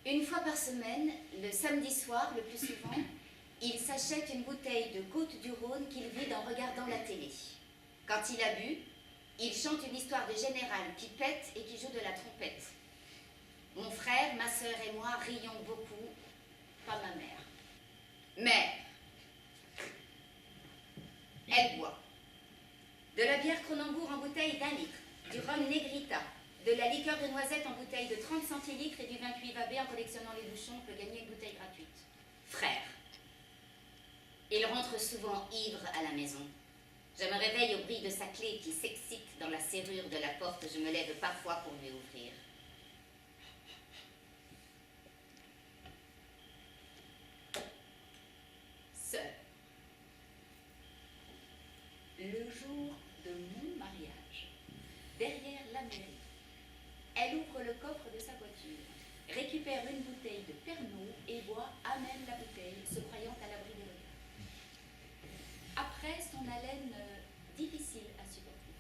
Une fois par semaine, le samedi soir le plus souvent, il s'achète une bouteille de Côte-du-Rhône qu'il vide en regardant la télé. Quand il a bu, il chante une histoire de général qui pète et qui joue de la trompette. Mon frère, ma sœur et moi rions beaucoup, pas ma mère. Mère, elle boit de la bière Cronenbourg en bouteille d'1 litre, du rhum Negrita, de la liqueur de noisette en bouteille de 30 centilitres et du vin cuivre AB en collectionnant les bouchons peut gagner une bouteille gratuite. Frère, il rentre souvent ivre à la maison. Je me réveille au bruit de sa clé qui s'excite dans la serrure de la porte. Je me lève parfois pour lui ouvrir. Seul. Le jour de mon mariage, derrière la mairie, elle ouvre le coffre de sa voiture, récupère une bouteille de Pernod et boit à même la bouteille, se croyant à l'abri des regards. Après, son haleine difficile à supporter.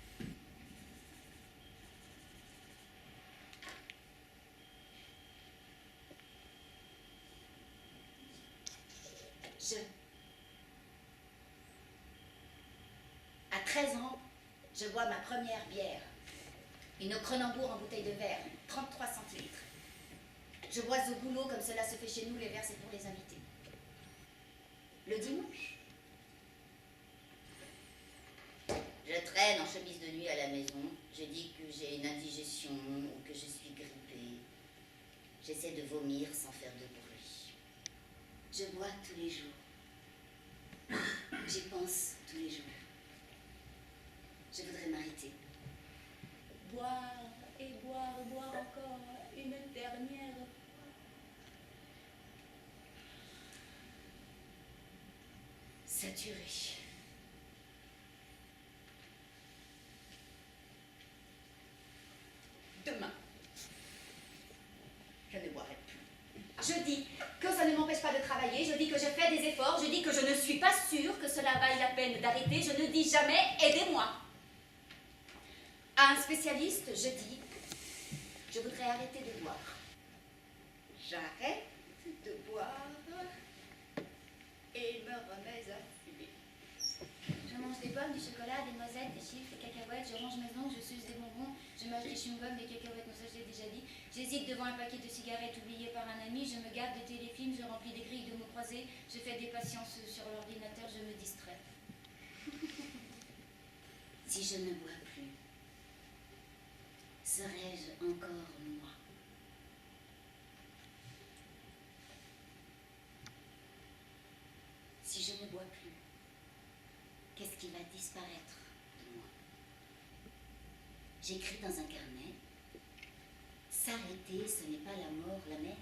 À 13 ans, je bois ma première bière. Une Cronenbourg en bouteille de verre, 33 centilitres. Je bois au boulot comme cela se fait chez nous, les verres c'est pour les invités. Le dimanche, je traîne en chemise de nuit à la maison. Je dis que j'ai une indigestion ou que je suis grippée. J'essaie de vomir sans faire de bruit. Je bois tous les jours. J'y pense tous les jours. Je voudrais m'arrêter. Boire et boire, boire encore une dernière fois. Saturé. Demain, je ne boirai plus. Je dis que ça ne m'empêche pas de travailler, je dis que je fais des efforts, je dis que je ne suis pas sûre que cela vaille la peine d'arrêter, je ne dis jamais « aidez-moi ». À un spécialiste, je dis « je voudrais arrêter de boire ». J'arrête de boire et me remets à fumer. Je mange des pommes, du chocolat, des noisettes, des chiffres, des cacahuètes, je range mes ongles, je suce des bonbons, je mange des chewing-gums, des cacahuètes, non ça je l'ai déjà dit. J'hésite devant un paquet de cigarettes oublié par un ami, je me garde de téléfilms, je remplis des grilles de mots croisés, je fais des patiences sur l'ordinateur, je me distrais. Si je ne bois plus, serais-je encore moi? Si je ne bois plus, qu'est-ce qui va disparaître de moi? J'écris dans un carnet, s'arrêter, ce n'est pas la mort, la mer.